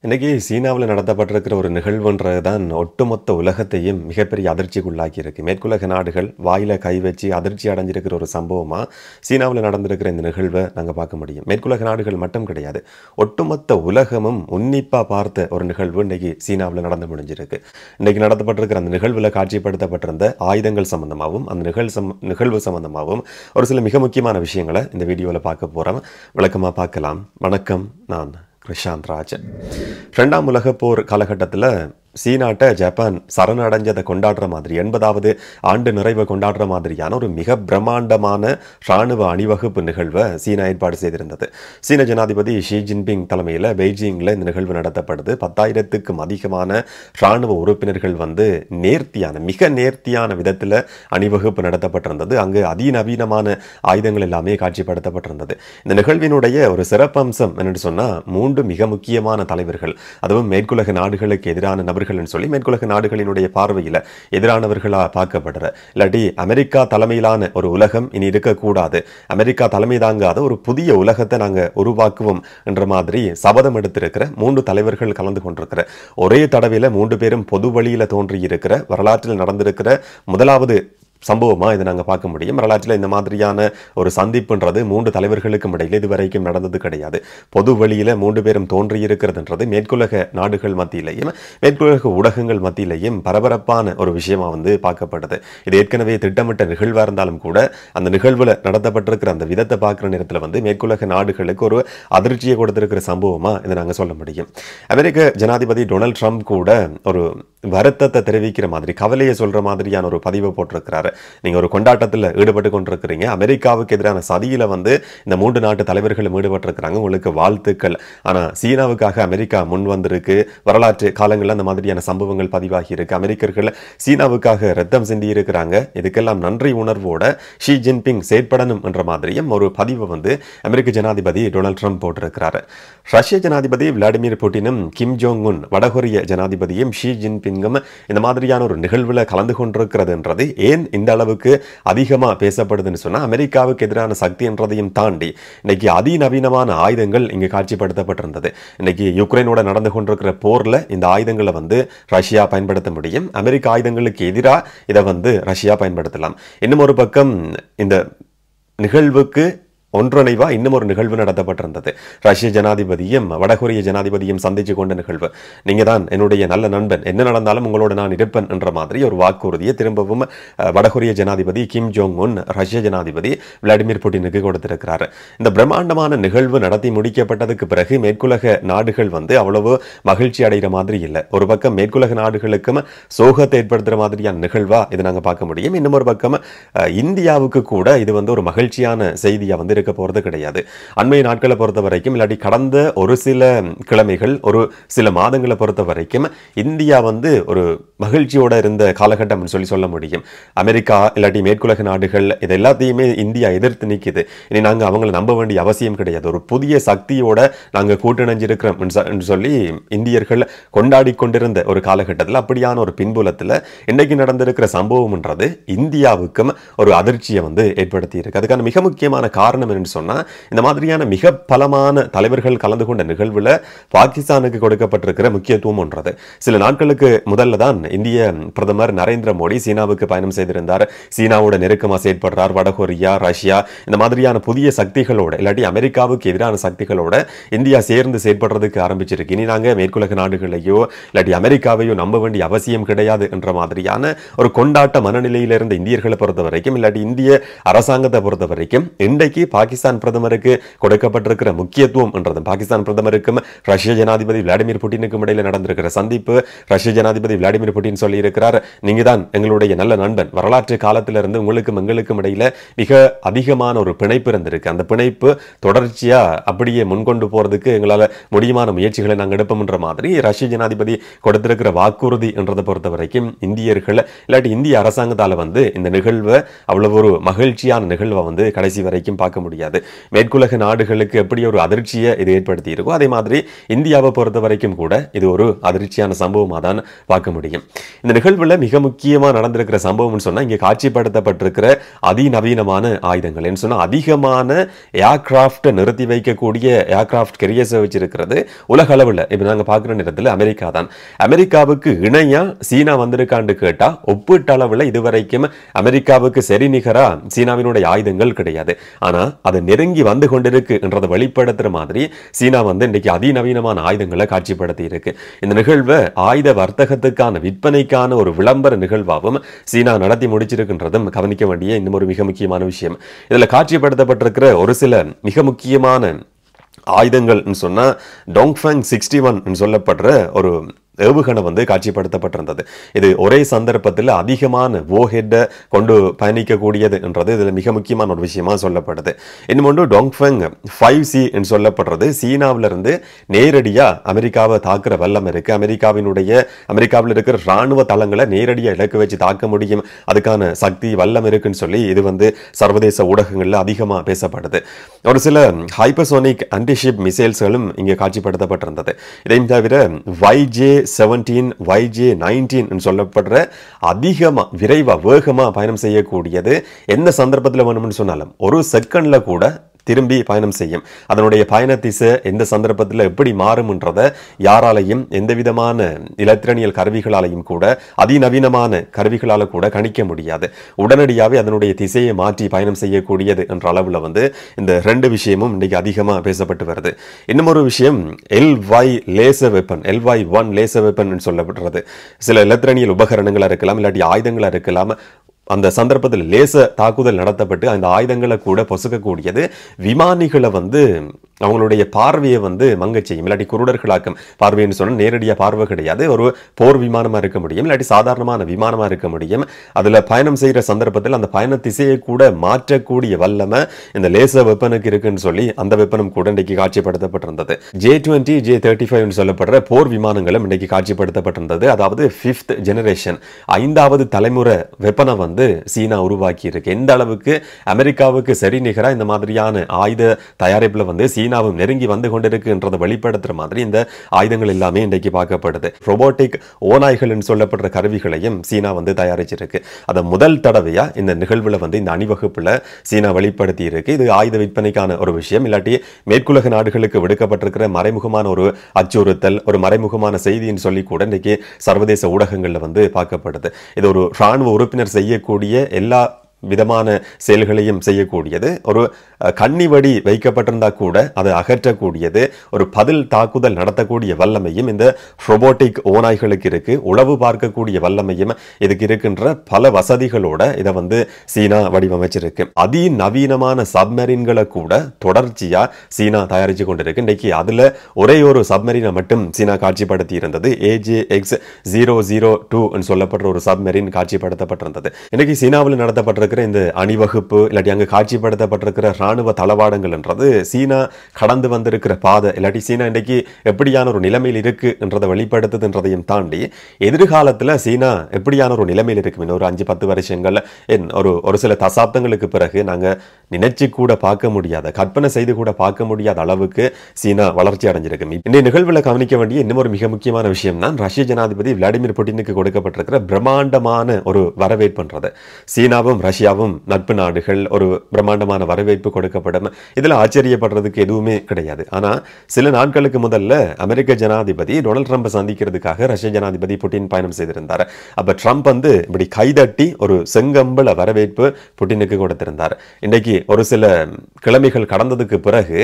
இன்னைக்கு சீனாவில் நடத்தப்பட்டிருக்கிற ஒரு நிகழ்வுன்றது தான் ஒட்டுமொத்த உலகத்தையும் மிகப்பெரிய அதிர்ச்சிக்குள்ளாக்கி இருக்கு. மேற்குலக நாடுகள் வாயில கை வச்சு அதிர்ச்சி அடைஞ்சிருக்கிற ஒரு சம்பவமாக சீனாவில் நடந்திருக்கிற இந்த நிகழ்வை நாங்கள் பார்க்க முடியும். மேற்குலக நாடுகள் மட்டும் கிடையாது, ஒட்டுமொத்த உலகமும் உன்னிப்பாக பார்த்த ஒரு நிகழ்வு இன்னைக்கு சீனாவில் நடந்து முடிஞ்சிருக்கு. இன்னைக்கு நடத்தப்பட்டிருக்கிற அந்த நிகழ்வில் காட்சிப்படுத்தப்பட்டிருந்த ஆயுதங்கள் சம்பந்தமாகவும் அந்த நிகழ்வு சம்பந்தமாகவும் ஒரு சில மிக முக்கியமான விஷயங்களை இந்த வீடியோவில் பார்க்க போகிறோம். விளக்கமாக பார்க்கலாம். வணக்கம், நான் கிருஷாந்த் ராஜன். 2ஆம் உலகப் போர் காலகட்டத்தில் சீனாட்ட ஜப்பான் சரணடைஞ்சதை கொண்டாடுற மாதிரி 80வது ஆண்டு நிறைவை கொண்டாடுற மாதிரியான ஒரு மிக பிரம்மாண்டமான இராணுவ அணிவகுப்பு நிகழ்வை சீனா ஏற்பாடு செய்திருந்தது. சீன ஜனாதிபதி ஷி ஜின்பிங் தலைமையில் பெய்ஜிங்கில் இந்த நிகழ்வு நடத்தப்படுது. 10,000க்கும் அதிகமான இராணுவ உறுப்பினர்கள் மிக நேர்த்தியான விதத்தில் அணிவகுப்பு நடத்தப்பட்டிருந்தது. அங்கு அதிநவீனமான ஆயுதங்கள் எல்லாமே காட்சிப்படுத்தப்பட்டிருந்தது. இந்த நிகழ்வினுடைய ஒரு சிறப்பம்சம் என்னென்னு சொன்னால், 3 மிக முக்கியமான தலைவர்கள், அதுவும் மேற்குலக நாடுகளுக்கு எதிரான சொல்லி மேற்குலக நாடுகளினுடைய பார்வையில் எதிரானவர்களா பார்க்கப்படுற, இல்லாட்டி அமெரிக்கா தலைமையிலான ஒரு உலகம் இனி இருக்கக்கூடாது, அமெரிக்கா தலைமை தாங்காத ஒரு புதிய உலகத்தை நாங்கள் உருவாக்குவோம் என்ற மாதிரி சபதம் எடுத்திருக்கிற 3 தலைவர்கள் கலந்து கொண்டிருக்கிற ஒரே தடவையில் 3 பேரும் பொது வழியில தோன்றியிருக்கிற வரலாற்றில் நடந்திருக்கிற முதலாவது சம்பவமாக இதை நாங்கள் பார்க்க முடியும். வரலாற்றில் இந்த மாதிரியான ஒரு சந்திப்புன்றது 3 தலைவர்களுக்கும் இடையில் இதுவரைக்கும் நடந்தது கிடையாது. பொது வழியில் 3 பேரும் தோன்றியிருக்கிறதுன்றது மேற்குலக நாடுகள் மத்தியிலையும் மேற்குலக ஊடகங்கள் மத்தியிலையும் பரபரப்பான ஒரு விஷயமாக பார்க்கப்படுது. இது ஏற்கனவே திட்டமிட்ட நிகழ்வாக இருந்தாலும் கூட அந்த நிகழ்வில் நடத்தப்பட்டிருக்கிற அந்த விதத்தை பார்க்குற நேரத்தில் மேற்குலக நாடுகளுக்கு ஒரு அதிர்ச்சியை கொடுத்திருக்கிற சம்பவமாக இதை நாங்கள் சொல்ல முடியும். அமெரிக்க ஜனாதிபதி டொனால்ட் ட்ரம்ப் கூட ஒரு வருத்தத்தை தெரிவிக்கிற மாதிரி, கவலையை சொல்ற மாதிரியான ஒரு பதிவை போட்டிருக்கிறாரு. நீங்க ஒரு கொண்டாட்டத்தில் ஈடுபட்டு கொண்டிருக்கிறீங்க, அமெரிக்காவுக்கு எதிரான சதியில இந்த 3 நாட்டு தலைவர்களும் ஈடுபட்டிருக்கிறாங்க, உங்களுக்கு வாழ்த்துக்கள். ஆனா சீனாவுக்காக அமெரிக்கா முன் வந்திருக்கு. வரலாற்று காலங்களில் அந்த மாதிரியான சம்பவங்கள் பதிவாகி இருக்கு. அமெரிக்கர்கள் சீனாவுக்காக ரத்தம் சிந்தி இருக்கிறாங்க. இதுக்கெல்லாம் நன்றி உணர்வோட ஷி ஜின்பிங் செயற்படணும் என்ற மாதிரியும் ஒரு பதிவை அமெரிக்க ஜனாதிபதி டொனால்ட் ட்ரம்ப் போட்டிருக்கிறாரு. ரஷ்ய ஜனாதிபதி விளாடிமிர் புட்டினும் கிம் ஜோங் உன் வடகொரிய ஜனாதிபதியும் ஷி ஜின்பிங்கும் இந்த மாதிரியான ஒரு நிகழ்வில் கலந்து கொண்டிருக்கிறதுன்றது ஏன் இந்த அளவுக்கு அதிகமாக பேசப்படுதுன்னு சொன்னால், அமெரிக்காவுக்கு எதிரான சக்தி என்றதையும் தாண்டி இன்னைக்கு அதிநவீனமான ஆயுதங்கள் இங்கு காட்சிப்படுத்தப்பட்டிருந்தது. இன்னைக்கு யுக்ரைனோட நடந்து கொண்டிருக்கிற போர்ல இந்த ஆயுதங்களை ரஷ்யா பயன்படுத்த முடியும். அமெரிக்க ஆயுதங்களுக்கு எதிராக இதை ரஷ்யா பயன்படுத்தலாம். இன்னும் ஒரு பக்கம் இந்த நிகழ்வுக்கு ஒன்றிணைவா இன்னும் ஒரு நிகழ்வு நடத்தப்பட்டிருந்தது. ரஷ்ய ஜனாதிபதியும் வடகொரிய ஜனாதிபதியும் சந்திச்சு கொண்ட நிகழ்வு. நீங்க தான் என்னுடைய நல்ல நண்பன், என்ன நடந்தாலும் உங்களோட நான் இருப்பேன் என்ற மாதிரி ஒரு வாக்குறுதியை திரும்பவும் வடகொரிய ஜனாதிபதி கிம் ஜோங் உன் ரஷ்ய ஜனாதிபதி விளாடிமிர் புட்டினுக்கு கொடுத்திருக்கிறார். இந்த பிரம்மாண்டமான நிகழ்வு நடத்தி முடிக்கப்பட்டதுக்கு பிறகு மேற்குலக நாடுகள் அவ்வளவு மகிழ்ச்சி அடைகிற மாதிரி இல்லை. ஒரு பக்கம் மேற்குலக நாடுகளுக்கும் சோகத்தை ஏற்படுத்துற மாதிரியான நிகழ்வா இதை நாங்கள் பார்க்க முடியும். இன்னும் ஒரு பக்கம் இந்தியாவுக்கு கூட இது ஒரு மகிழ்ச்சியான செய்தியா இருக்க போறது கிடையாது. அண்மை நாட்களை பொறுத்த வரைக்கும், இல்லாட்டி கடந்த ஒரு சில கிழமைகள், ஒரு சில மாதங்களை பொறுத்த வரைக்கும் இந்தியா ஒரு மகிழ்ச்சியோட இருந்த காலகட்டம் சொல்ல முடியும். அமெரிக்கா இல்லாட்டி மேற்குலக நாடுகள் இது எல்லாத்தையுமே இந்தியா எதிர்த்து நிற்குது. இனி நாங்கள் அவங்களை நம்ப வேண்டிய அவசியம் கிடையாது, ஒரு புதிய சக்தியோட நாங்கள் கூட்டிணைஞ்சிருக்கிறோம் சொல்லி இந்தியர்கள் கொண்டாடி கொண்டிருந்த ஒரு காலகட்டத்தில், அப்படியான ஒரு பின்புலத்தில் இன்னைக்கு நடந்திருக்கிற சம்பவம்ன்றது இந்தியாவுக்கும் ஒரு அதிர்ச்சியை ஏற்படுத்தி இருக்கு. அதுக்கான மிக முக்கியமான காரணம் என்று சொன்னா, இந்த மாதிரியான மிக பலமான தலைவர்கள் கலந்து கொண்ட நிகழ்வுல பாகிஸ்தானுக்கு கொடுக்கப்பட்டிருக்கிற முக்கியத்துவம் ஒன்றது. சில நாட்களுக்கு முதல்ல தான் இந்திய பிரதமர் நரேந்திர மோடி சீனாவுக்கு பயணம் செய்திருந்தார். சீனாவோட நெருக்கமா செயற்படுறார். வடகொரியா, ரஷ்யா இந்த மாதிரியான புதிய சக்திகளோட, இல்லாட்டி அமெரிக்காவுக்கு எதிரான சக்திகளோட இந்தியா சேர்ந்து செயற்படுறதுக்கு ஆரம்பிச்சிருக்கு. இனி நாங்க மேற்குலக நாடுகளையோ இல்லாட்டி அமெரிக்காவையோ நம்ப வேண்டிய அவசியம் கிடையாது என்ற மாதிரியான ஒரு கொண்டாட்ட மனநிலையில இருந்த இந்தியர்களை பொறுத்த வரைக்கும், இல்லாட்டி இந்திய அரசாங்கத்தை பொறுத்த வரைக்கும், இன்றைக்கு பாகிஸ்தான் பிரதமருக்கு கொடுக்கப்பட்டிருக்கிற முக்கியத்துவம் என்றது, பாகிஸ்தான் பிரதமருக்கும் ரஷ்ய ஜனாதிபதி விளாடிமிர் புட்டினுக்கும் இடையில நடந்திருக்கிற சந்திப்பு. ரஷ்ய ஜனாதிபதி விளாடிமிர் புட்டின் சொல்லி இருக்கிறார், நீங்க தான் எங்களுடைய நல்ல நண்பன், வரலாற்று காலத்திலிருந்து உங்களுக்கும் எங்களுக்கும் இடையில மிக அதிகமான ஒரு பிணைப்பு இருந்திருக்கு, அந்த பிணைப்பு தொடர்ச்சியா அப்படியே முன்கொண்டு போறதுக்கு எங்களால் முடியுமான முயற்சிகளை நாங்கள் எடுப்போம் என்ற மாதிரி ரஷ்ய ஜனாதிபதி கொடுத்திருக்கிற வாக்குறுதி என்றதை பொறுத்த வரைக்கும் இந்தியர்கள் இல்லாட்டி இந்திய அரசாங்கத்தால் இந்த நிகழ்வை அவ்வளவு ஒரு மகிழ்ச்சியான நிகழ்வை கடைசி வரைக்கும் பார்க்க முடியும். முடியாது. மேற்குலக நாடுகளுக்கு எப்படி ஒரு அதிர்ச்சியை இது ஏற்படுத்தி இருக்கோ அதே மாதிரி இந்தியாவை பொறுத்த வரைக்கும் கூட இது ஒரு அதிர்ச்சியான சம்பவமாக தான் பார்க்க முடியும். இந்த நிகழ்வுல மிக முக்கியமாக நடந்திருக்கிற சம்பவம்னு சொன்னா இங்கே காட்சிப்படுத்தப்பட்டிருக்கிற அதிநவீனமான ஆயுதங்கள் என்று சொன்னா அதிகமான ஏர்கிராஃப்ட் நிறுத்தி வைக்கக்கூடிய ஏர்கிராஃப்ட் கெரியர்ஸை வச்சிருக்கிறது உலக அளவில். இப்போ நாங்கள் பார்க்குற நேரத்தில் அமெரிக்கா தான். அமெரிக்காவுக்கு இணையா சீனா வந்திருக்கான்னு கேட்டா ஒப்பீட்டு அளவில் இதுவரைக்கும் அமெரிக்காவுக்கு சரி நிகரா சீனாவினுடைய ஆயுதங்கள் கிடையாது. ஆனா அதை நெருங்கி வந்து கொண்டிருக்கு என்றதை வெளிப்படுத்துற மாதிரி சீனா வந்து இன்னைக்கு அதிநவீனமான ஆயுதங்களை காட்சிப்படுத்தி இருக்கு. இந்த நிகழ்வை ஆயுத வர்த்தகத்துக்கான விற்பனைக்கான ஒரு விளம்பர நிகழ்வாகவும் சீனா நடத்தி முடிச்சிருக்கின்றதும் கவனிக்க வேண்டிய இன்னும் ஒரு மிக முக்கியமான விஷயம். இதுல காட்சிப்படுத்தப்பட்டிருக்கிற ஒரு சில மிக முக்கியமான ஆயுதங்கள் சொன்னா டோங்ஃபேங் 61 சொல்லப்படுற ஒரு ஏவுகணை வந்து காட்சிப்படுத்தப்பட்டிருந்தது. இது ஒரே சந்தர்ப்பத்தில் அதிகமான ஓஹெட்டை கொண்டு பயணிக்கக்கூடியது என்றது இதில் மிக முக்கியமான ஒரு விஷயமா சொல்லப்படுது. இன்னும் ஒன்று டோங்ஃபேங் 5C என்று சொல்லப்படுறது சீனாவிலிருந்து நேரடியாக அமெரிக்காவை தாக்குற வல்லம் இருக்கு. அமெரிக்காவில் இருக்கிற இராணுவ தளங்களை நேரடியாக இலக்கு வச்சு தாக்க முடியும், அதுக்கான சக்தி வல்லம் இருக்குன்னு சொல்லி இது வந்து சர்வதேச ஊடகங்களில் அதிகமாக பேசப்படுது. ஒரு சில ஹைப்பர்சோனிக் ஆன்டிஷிப் மிசைல்ஸ்களும் இங்கே காட்சிப்படுத்தப்பட்டிருந்தது. இதையும் தவிர YJ-17 YJ-19 சொல்லப்படுற அதிகமா விரைவா வேகமா பயணம் செய்யக்கூடியது எந்த சந்தர்ப்பத்தில் வேணும்னு சொன்னாலும் ஒரு செகண்ட்ல கூட திரும்பி பயணம் செய்யும். அதனுடைய பயண திசை எந்த சந்தர்ப்பத்தில் எப்படி மாறும்ன்றதை யாராலையும் எந்த விதமான இலத்திரனியல் கருவிகளாலையும் கூட அதிநவீனமான கருவிகளால கூட கணிக்க முடியாது. உடனடியாகவே அதனுடைய திசையை மாற்றி பயணம் செய்யக்கூடியது என்ற அளவில் வந்து இந்த ரெண்டு விஷயமும் இன்னைக்கு அதிகமாக பேசப்பட்டு வருது. இன்னும் ஒரு விஷயம் LY laser weapon, LY-1 laser weapon சொல்லப்படுறது. சில இலத்திரனியல் உபகரணங்களாக இருக்கலாம், இல்லாட்டி ஆயுதங்களாக இருக்கலாம். அந்த சந்தர்ப்பத்தில் லேசர் தாக்குதல் நடத்தப்பட்டு அந்த ஆயுதங்களை கூட பொசுக்கக்கூடியது விமானிகளை வந்து அவங்களுடைய பார்வையை வந்து மங்க செய்யும். இல்லாட்டி குருடர்களாக்கும். பார்வைன்னு சொன்னால் நேரடியாக பார்வை கிடையாது, ஒரு போர் விமானமாக இருக்க முடியும், இல்லாட்டி சாதாரணமான விமானமாக இருக்க முடியும். அதில் பயணம் செய்கிற சந்தர்ப்பத்தில் அந்த பயண திசையை கூட மாற்றக்கூடிய வல்லமை இந்த லேசர் வெப்பனுக்கு இருக்குன்னு சொல்லி அந்த வெப்பனும் கூட இன்றைக்கு காட்சிப்படுத்தப்பட்டிருந்தது. J-20 J-35 சொல்லப்படுற போர் விமானங்களும் இன்றைக்கு காட்சிப்படுத்தப்பட்டிருந்தது. அதாவது 5th ஜெனரேஷன் 5வது தலைமுறை வெப்பனை வந்து சீனா உருவாக்கி இருக்கு. எந்த அளவுக்கு அமெரிக்காவுக்கு சரி நிகராக இந்த மாதிரியான ஆயுத தயாரிப்புல வந்து சீனாவும் நெருங்கி வந்து கொண்டிருக்குன்றதை வெளிப்படுத்துற மாதிரி இந்த ஆயுதங்கள் எல்லாமே இன்றைக்கு பார்க்கப்படுது. ரோபோட்டிக் ஓநாய்கள் சொல்லப்படுற கருவிகளையும் சீனா வந்து தயாரிச்சிருக்கு. அதை முதல் தடவையா இந்த நிகழ்வுல வந்து இந்த அணிவகுப்புல சீனா வெளிப்படுத்தி இருக்கு. இது ஆயுத விற்பனைக்கான ஒரு விஷயம், இல்லாட்டி மேற்குலக நாடுகளுக்கு விடுக்கப்பட்டிருக்கிற மறைமுகமான ஒரு அச்சுறுத்தல், ஒரு மறைமுகமான செய்தின்னு சொல்லி கூட இன்றைக்கு சர்வதேச ஊடகங்கள்ல வந்து பார்க்கப்படுது. இது ஒரு இராணுவ உறுப்பினர் செய்யக்கூடிய எல்லா விதமான செயல்களையும் செய்யக்கூடியது. ஒரு கண்ணிவடி வைக்கப்பட்டிருந்தா கூட அதை அகற்றக்கூடியது, ஒரு பதில் தாக்குதல் நடத்தக்கூடிய வல்லமையும் இந்த ரோபோட்டிக் ஓநாய்களுக்கு இருக்கு. உளவு பார்க்கக்கூடிய வல்லமையும் இதுக்கு இருக்கின்ற பல வசதிகளோட இதை வந்து சீனா வடிவமைச்சிருக்கு. அதிநவீனமான சப்மரீன்களை கூட தொடர்ச்சியா சீனா தயாரிச்சு கொண்டிருக்கு. இன்னைக்கு அதுல ஒரே ஒரு சப்மரீனை மட்டும் சீனா காட்சிப்படுத்தி இருந்தது. AJX-002 சொல்லப்படுற ஒரு சப்மரீன் காட்சிப்படுத்தப்பட்டிருந்தது. இன்னைக்கு சீனாவில் நடத்தப்பட்டிருக்கிற இந்த அணிவகுப்பு இல்லாட்டி அங்கு காட்சிப்படுத்தப்பட்டிருக்கிற ராணுவ தளவாடங்கள்ன்றது சீனா கடந்து வந்திருக்கிற பாதை, இல்லாட்டி சீனா இன்றைக்கு எப்படியான ஒரு நிலைமையில் இருக்கு என்றதை வெளிப்படுத்துதுன்றதையும் தாண்டி எதிர்காலத்தில் சீனா எப்படியான ஒரு நிலைமையில் இருக்கு இன்னும் ஒரு 5-10 வருஷங்கள் ஒரு சில தசாப்தங்களுக்கு பிறகு நாங்கள் நினைச்சு கூட பார்க்க முடியாத, கற்பனை செய்து கூட பார்க்க முடியாத அளவுக்கு சீனா வளர்ச்சி அடைஞ்சிருக்கு. இந்த நிகழ்வில் கவனிக்க வேண்டிய இன்னும் ஒரு மிக முக்கியமான விஷயம் தான் ரஷ்ய ஜனாதிபதி விளாடிமிர் புட்டினுக்கு கொடுக்கப்பட்டிருக்கிற பிரம்மாண்டமான ஒரு வரவேற்புன்றது. சீனாவும் ரஷ்யாவும் நட்பு நாடுகள், ஒரு பிரம்மாண்டமான வரவேற்பு கொடுக்கப்படும். இதில் ஆச்சரியப்படுறதுக்கு எதுவுமே கிடையாது. ஆனால் சில நாட்களுக்கு முதல்ல அமெரிக்க ஜனாதிபதி டொனால்ட் ட்ரம்பை சந்திக்கிறதுக்காக ரஷ்ய ஜனாதிபதி புட்டின் பயணம் செய்திருந்தார். அப்ப ட்ரம்ப் வந்து இப்படி கைதட்டி ஒரு செங்கம்பள வரவேற்பு புட்டினுக்கு கொடுத்திருந்தார். இன்றைக்கு ஒரு சில கிழமைகள் கடந்ததுக்கு பிறகு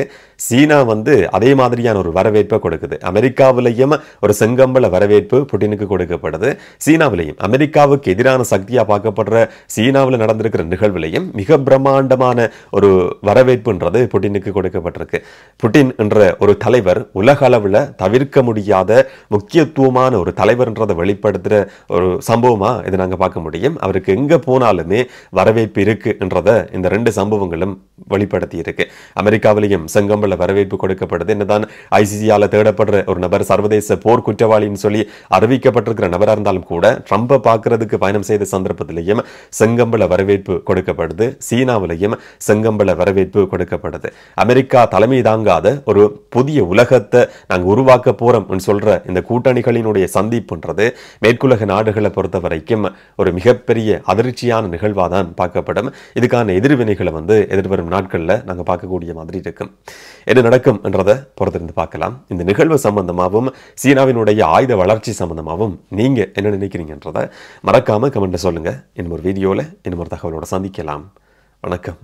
சீனா வந்து அதே மாதிரியான ஒரு வரவேற்பை கொடுக்குது. அமெரிக்காவிலையும் ஒரு செங்கம்பள வரவேற்பு புட்டினுக்கு கொடுக்கப்படுது. சீனாவிலையும் அமெரிக்காவுக்கு எதிரான சக்தியா பார்க்கப்படுற சீனாவில் நடந்திருக்கிற நிகழ்விலையும் மிக பிரம்மாண்டமான ஒரு வரவேற்புன்றது புட்டினுக்கு கொடுக்கப்பட்டிருக்கு. புட்டின் என்ற ஒரு தலைவர் உலக அளவில் தவிர்க்க முடியாத முக்கியத்துவமான ஒரு தலைவர்ன்றதை வெளிப்படுத்துற ஒரு சம்பவமா இதை நாங்கள் பார்க்க முடியும். அவருக்கு எங்க போனாலுமே வரவேற்பு இருக்கு என்றதை இந்த ரெண்டு சம்பவங்களும் வெளிப்படுத்தி இருக்கு. அமெரிக்காவிலையும் செங்கம்பள வரவேற்பு கொடுக்கப்படுது. என்னதான் ஐசிசியால தேடப்படுற ஒரு நபர் சர்வதேச போர் குற்றவாளின்னு சொல்லி அறிவிக்கப்பட்டிருக்கிற நபராக இருந்தாலும் கூட ட்ரம்பை பார்க்கறதுக்கு பயணம் செய்த சந்தர்ப்பத்திலையும் செங்கம்பள வரவேற்பு கொடுக்கப்படுது. சீனாவிலையும் செங்கம்பள வரவேற்பு வரவேற்பு கொடுக்கப்படுது. அமெரிக்கா தலைமை தாங்காத ஒரு புதிய உலகத்தை நாங்கள் உருவாக்க போறோம் சொல்ற இந்த கூட்டணிகளினுடைய சந்திப்புன்றது மேற்குலக நாடுகளை பொறுத்த வரைக்கும் ஒரு மிகப்பெரிய அதிர்ச்சியான நிகழ்வாக தான் பார்க்கப்படும். இதுக்கான எதிர்வினைகளை எதிர்வரும் நாட்களில் நாங்கள் பார்க்கக்கூடிய மாதிரி இருக்கும். என்ன நடக்கும் என்றதை பொறுத்திருந்து பார்க்கலாம். இந்த நிகழ்வு சம்பந்தமாகவும் சீனாவினுடைய ஆயுத வளர்ச்சி சம்பந்தமாகவும் நீங்க என்ன நினைக்கிறீங்கன்றதை மறக்காம கமெண்ட்ல சொல்லுங்க. இன்னும் ஒரு வீடியோல இன்னும் ஒரு தகவலோட சந்திக்கலாம். வணக்கம்.